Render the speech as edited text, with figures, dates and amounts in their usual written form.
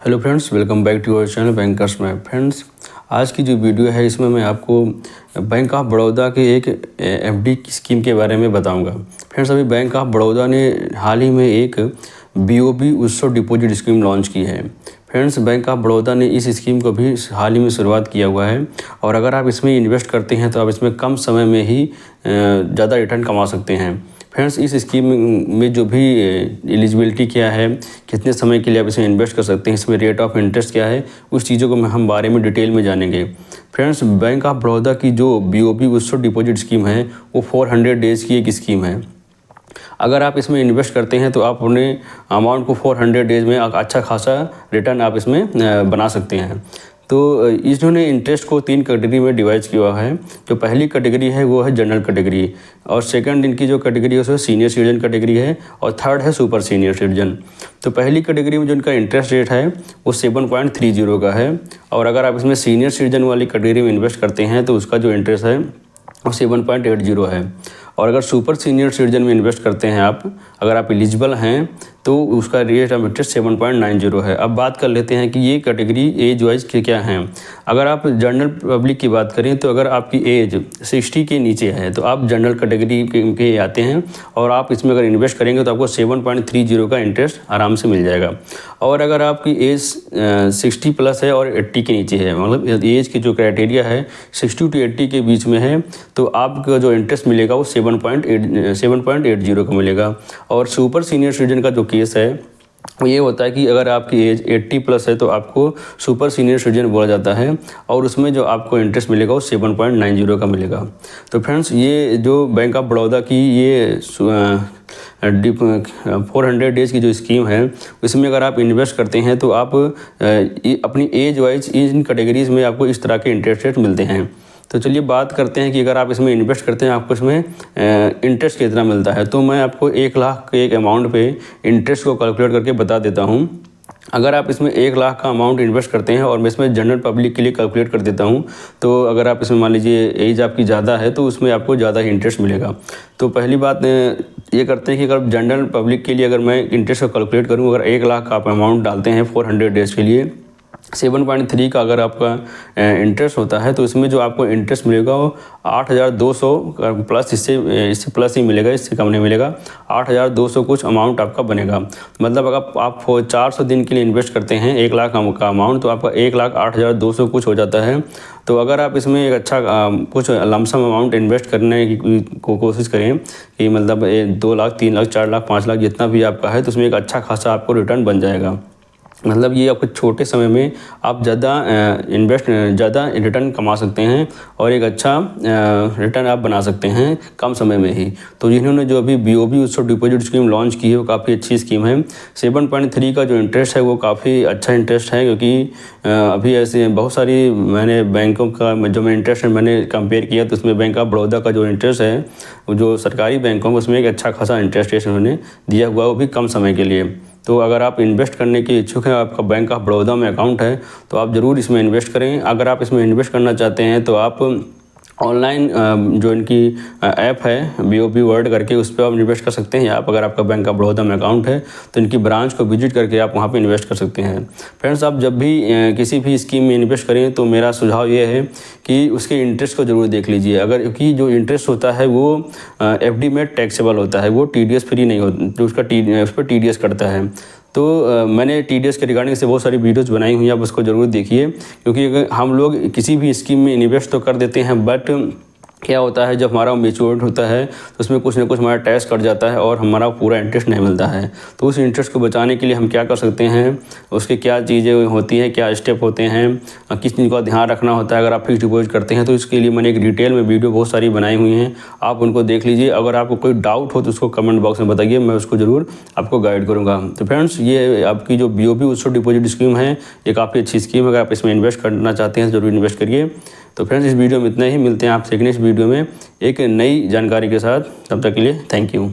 Hello friends, welcome back to our channel bankers में। Friends, आज की जो वीडियो है इसमें मैं आपको बैंक ऑफ बड़ौदा के एक एफडी की स्कीम के बारे में बताऊंगा। फ्रेंड्स, अभी बैंक ऑफ बड़ौदा ने हाल ही में एक बीओबी उत्सव डिपॉजिट स्कीम लॉन्च की है। फ्रेंड्स, बैंक ऑफ बड़ौदा ने इस स्कीम को भी हाल ही में शुरुआत किया हुआ है और अगर आप इसमें इन्वेस्ट करते हैं तो आप इसमें कम समय में ही ज़्यादा रिटर्न कमा सकते हैं। फ्रेंड्स, इस स्कीम में जो भी एलिजिबिलिटी क्या है, कितने समय के लिए आप इसमें इन्वेस्ट कर सकते हैं, इसमें रेट ऑफ इंटरेस्ट क्या है, उस चीज़ों को हम बारे में डिटेल में जानेंगे। फ्रेंड्स, बैंक ऑफ बड़ौदा की जो बीओबी उत्सव डिपॉजिट स्कीम है वो 400 डेज़ की एक स्कीम है। अगर आप इसमें इन्वेस्ट करते हैं तो आप अपने अमाउंट को 400 डेज़ में अच्छा खासा रिटर्न आप इसमें बना सकते हैं। तो इन्होंने इंटरेस्ट को 3 कैटेगरी में डिवाइड किया हुआ है। जो पहली कैटेगरी है वो है जनरल कैटेगरी और सेकंड इनकी जो कैटेगरी है उसमें सीनियर सिटीजन कैटेगरी है और थर्ड है सुपर सीनियर सिटीजन। तो पहली कैटेगरी में जो इनका इंटरेस्ट रेट है वो 7.30 का है और अगर आप इसमें सीनियर सिटीजन वाली कैटेगरी में इन्वेस्ट करते हैं तो उसका जो इंटरेस्ट है वो 7.80 है। और अगर सुपर सीनियर सिटीजन में इन्वेस्ट करते हैं आप, अगर आप एलिजिबल हैं तो उसका रेट ऑफ इंटरेस्ट 7.90 है। अब बात कर लेते हैं कि ये कैटेगरी एज वाइज क्या हैं। अगर आप जनरल पब्लिक की बात करें तो अगर आपकी एज 60 के नीचे है तो आप जनरल कैटेगरी के आते हैं और आप इसमें अगर इन्वेस्ट करेंगे तो आपको 7.30 का इंटरेस्ट आराम से मिल जाएगा। और अगर आपकी एज 60 प्लस है और 80 के नीचे है, मतलब एज की जो क्राइटेरिया है 60 to 80 के बीच में है, तो आपका जो इंटरेस्ट मिलेगा वो 7.80 का मिलेगा। और सुपर सीनियर सिटीजन का जो केस है वो ये होता है कि अगर आपकी एज 80 प्लस है तो आपको सुपर सीनियर सिटीजन बोला जाता है और उसमें जो आपको इंटरेस्ट मिलेगा वो 7.90 का मिलेगा। तो फ्रेंड्स, ये जो बैंक ऑफ बड़ौदा की ये 400 डेज़ की जो स्कीम है इसमें अगर आप इन्वेस्ट करते हैं तो आप अपनी एज वाइज इन कैटेगरीज़ में आपको इस तरह के इंटरेस्ट रेट मिलते हैं। तो चलिए बात करते हैं कि अगर आप इसमें इन्वेस्ट करते हैं आपको इसमें इंटरेस्ट कितना मिलता है। तो मैं आपको 1 लाख के एक अमाउंट पे इंटरेस्ट को कैलकुलेट करके बता देता हूँ। अगर आप इसमें 1 लाख का अमाउंट इन्वेस्ट करते हैं और मैं इसमें जनरल पब्लिक के लिए कैलकुलेट कर देता हूँ, तो अगर आप इसमें मान लीजिए एज आपकी ज़्यादा है तो उसमें आपको ज़्यादा ही इंटरेस्ट मिलेगा। तो पहली बात ये करते हैं कि अगर जनरल पब्लिक के लिए अगर मैं इंटरेस्ट को कैलकुलेट करूँ, अगर 1 लाख का आप अमाउंट डालते हैं 400 डेज़ के लिए, 7.3 का अगर आपका इंटरेस्ट होता है तो इसमें जो आपको इंटरेस्ट मिलेगा वो 8,200 प्लस, इससे प्लस ही मिलेगा, इससे कम नहीं मिलेगा। 8,200 कुछ अमाउंट आपका बनेगा। मतलब अगर आप 400 दिन के लिए इन्वेस्ट करते हैं 1 लाख का अमाउंट तो आपका 1,08,200 कुछ हो जाता है। तो अगर आप इसमें एक अच्छा कुछ लमसम अमाउंट इन्वेस्ट करने की कोशिश करें कि मतलब 2 लाख 3 लाख 4 लाख 5 लाख जितना भी आपका है तो उसमें एक अच्छा खासा आपको रिटर्न बन जाएगा। मतलब ये आपको छोटे समय में आप ज़्यादा रिटर्न कमा सकते हैं और एक अच्छा रिटर्न आप बना सकते हैं कम समय में ही। तो जिन्होंने जो अभी बीओबी उत्सव डिपॉजिट स्कीम लॉन्च की है वो काफ़ी अच्छी स्कीम है। 7.3 का जो इंटरेस्ट है वो काफ़ी अच्छा इंटरेस्ट है, क्योंकि अभी ऐसे बहुत सारी मैंने बैंकों का जो मैं इंटरेस्ट मैंने कंपेयर किया तो उसमें बैंक ऑफ बड़ौदा का जो इंटरेस्ट है वो जो सरकारी बैंकों में उसमें एक अच्छा खासा इंटरेस्ट रेट उन्होंने दिया हुआ है, वो भी कम समय के लिए। तो अगर आप इन्वेस्ट करने के इच्छुक हैं, आपका बैंक ऑफ बड़ौदा में अकाउंट है तो आप ज़रूर इसमें इन्वेस्ट करें। अगर आप इसमें इन्वेस्ट करना चाहते हैं तो आप ऑनलाइन जो इनकी ऐप है बीओबी वर्ल्ड करके उस पर आप इन्वेस्ट कर सकते हैं, या आप अगर आपका बैंक ऑफ बड़ौदा में अकाउंट है तो इनकी ब्रांच को विजिट करके आप वहाँ पे इन्वेस्ट कर सकते हैं। फ्रेंड्स, आप जब भी किसी भी स्कीम में इन्वेस्ट करें तो मेरा सुझाव ये है कि उसके इंटरेस्ट को ज़रूर देख लीजिए। अगर क्योंकि जो इंटरेस्ट होता है वो एफडी में टैक्सेबल होता है, वो टीडीएस फ्री नहीं होता, जो उस पर टीडीएस कटता है। तो मैंने टीडीएस के रिगार्डिंग से बहुत सारी वीडियोज़ बनाई हुई हैं, आप उसको ज़रूर देखिए। क्योंकि अगर हम लोग किसी भी स्कीम में इन्वेस्ट तो कर देते हैं, बट क्या होता है जब हमारा मैच्योर होता है तो उसमें कुछ ना कुछ हमारा टैक्स कट जाता है और हमारा पूरा इंटरेस्ट नहीं मिलता है। तो उस इंटरेस्ट को बचाने के लिए हम क्या कर सकते हैं, उसके क्या चीज़ें होती हैं, क्या स्टेप होते हैं, किस चीज़ का ध्यान रखना होता है अगर आप फिक्स डिपॉजिट करते हैं। तो इसके लिए मैंने एक डिटेल में वीडियो बहुत सारी बनाई हुई हैं, आप उनको देख लीजिए। अगर आपको कोई डाउट हो तो उसको कमेंट बॉक्स में बताइए, मैं उसको ज़रूर आपको गाइड करूँगा। तो फ्रेंड्स, ये आपकी जो बीओबी उत्सव डिपॉजिट स्कीम है ये काफ़ी अच्छी स्कीम है। अगर आप इसमें इन्वेस्ट करना चाहते हैं ज़रूर इन्वेस्ट करिए। तो फ्रेंड्स, इस वीडियो में इतना ही। मिलते हैं आपसे एक नेक्स्ट वीडियो में एक नई जानकारी के साथ। तब तक के लिए थैंक यू।